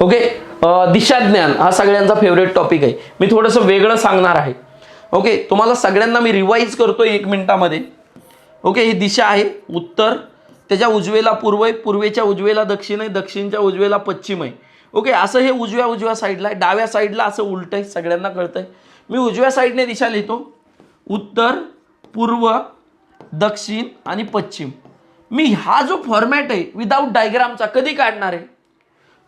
Okay, दिशाज्ञान हा सगळ्यांचा favourite topic आहे. मी थोडंसं वेगळं सांगणार आहे. ओके, तुम्हाला सगळ्यांना मी रिवाइज करतो 1 मिनिटामध्ये. ओके, ही दिशा आहे उत्तर, त्याच्या उजवेला पूर्व आहे, पूर्वेच्या उजवेला दक्षिण आहे, दक्षिणच्या उजवेला पश्चिम आहे. ओके, असं हे उजव्या साईडला आहे. डाव्या साईडला असं उलट आहे, सगळ्यांना कळतंय. मी उजव्या साईडने दिशा लिहितो, उत्तर, पूर्व, दक्षिण आणि पश्चिम. मी हा जो फॉर्मॅट आहे विदाऊट डायग्रामचा कधी काढणार आहे?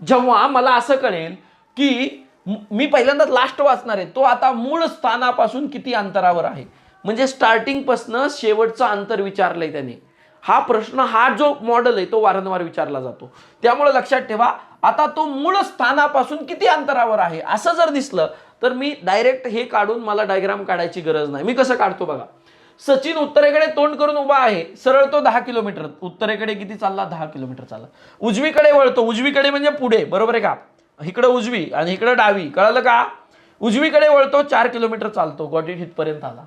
जेव्हा मला असं कळेल की मी पहिल्यांदा लास्ट वाचणार आहे, तो आता मूळ स्थानापासून किती अंतरावर आहे. म्हणजे स्टार्टिंगपासून शेवटचं अंतर विचारलंय त्याने. हा प्रश्न, हा जो मॉडेल आहे तो वारंवार विचारला जातो. त्यामुळे लक्षात ठेवा, आता तो मूळ स्थानापासून किती अंतरावर आहे असं जर दिसलं तर मी डायरेक्ट हे काढून, मला डायग्राम काढायची गरज नाही. मी कसं काढतो बघा. सचिन उत्तरेकडे तोंड करून उभा आहे, सरळ तो 10 किलोमीटर, उत्तरेकडे किती चालला? 10 किलोमीटर चालला. उजवीकडे वळतो, उजवीकडे म्हणजे पुढे, बरोबर आहे का? इकडे उजवी आणि इकडे डावी, कळलं का? उजवीकडे वळतो, 4 किलोमीटर चालतो, गॉट इट, इथपर्यंत आला.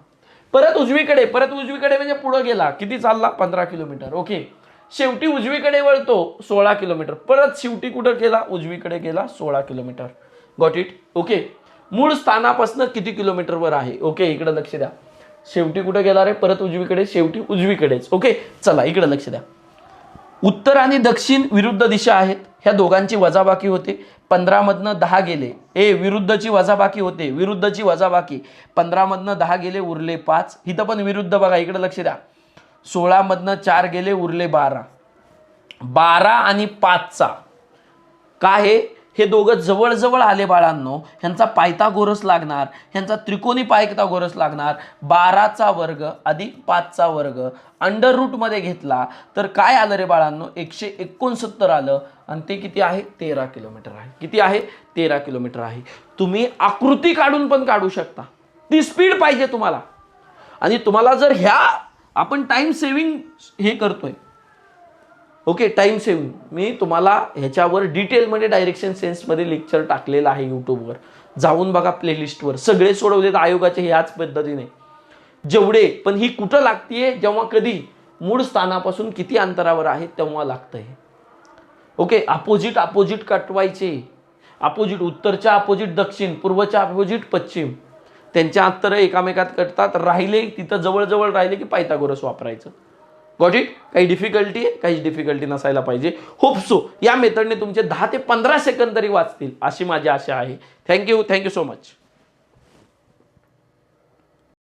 परत उजवीकडे म्हणजे पुढे गेला, किती चालला? 15 किलोमीटर. ओके, शेवटी उजवीकडे वळतो, 16 किलोमीटर. परत शेवटी कुठं गेला? उजवीकडे गेला, 16 किलोमीटर. Got it. ओके, मूळ स्थानापासून किती किलोमीटरवर आहे? ओके, इकडे लक्ष द्या. शेवटी कुठे गेला रे? परत उजवीकडे, शेवटी उजवीकडेच. ओके, चला इकडे लक्ष द्या. उत्तर आणि दक्षिण विरुद्ध दिशा आहेत, ह्या दोघांची वजाबाकी होते. 15 मधनं 10 गेले, विरुद्धची वजाबाकी होते, विरुद्धची वजाबाकी. 15 मधनं 10 गेले, उरले 5. इथं पण विरुद्ध बघा, इकडे लक्ष द्या. 16 मधनं 4 गेले, उरले 12. 12 आणि 5चा काय? हे दोघं जवळ आले बाळांनो. ह्यांचा पायथागोरस लागणार, ह्यांचा त्रिकोणी पायथागोरस लागणार. 12चा वर्ग अधिक 5चा वर्ग अंडर रूट मध्ये घेतला तर काय आलं रे बाळांनो? 169 आलं. आणि ते किती आहे? 13 किलोमीटर आहे. किती आहे? 13 किलोमीटर आहे. तुम्ही आकृती काढून पण काढू शकता, ती स्पीड पाहिजे तुम्हाला. आणि तुम्हाला जर ह्या, आपण टाइम सेव्हिंग हे करतोय. ओके, टाइम सेव्हिंग, मी तुम्हाला ह्याच्यावर डिटेलमध्ये डायरेक्शन सेन्समध्ये लेक्चर टाकलेलं आहे यूट्यूबवर, जाऊन बघा प्लेलिस्टवर. सगळे सोडवलेत आयोगाचे ह्याच पद्धतीने जेवढे. पण ही कुठं लागतीये? जेव्हा कधी मूळ स्थानापासून किती अंतरावर आहे तेव्हा लागतंय. ओके, अपोजिट कटवायचे. अपोजिट, उत्तरच्या अपोजिट दक्षिण, पूर्वच्या अपोजिट पश्चिम. त्यांच्या अंतर एकामेकात कटतात. राहिले तिथं जवळ राहिले की पायथागोरस वापरायचं. Got it? काही डिफिकल्टी आहे? काहीच डिफिकल्टी नसायला पाहिजे. होप सो या मेथडने तुमचे 10 ते 15 सेकंद तरी वाचतील अशी माझी आशा आहे. Thank you so much.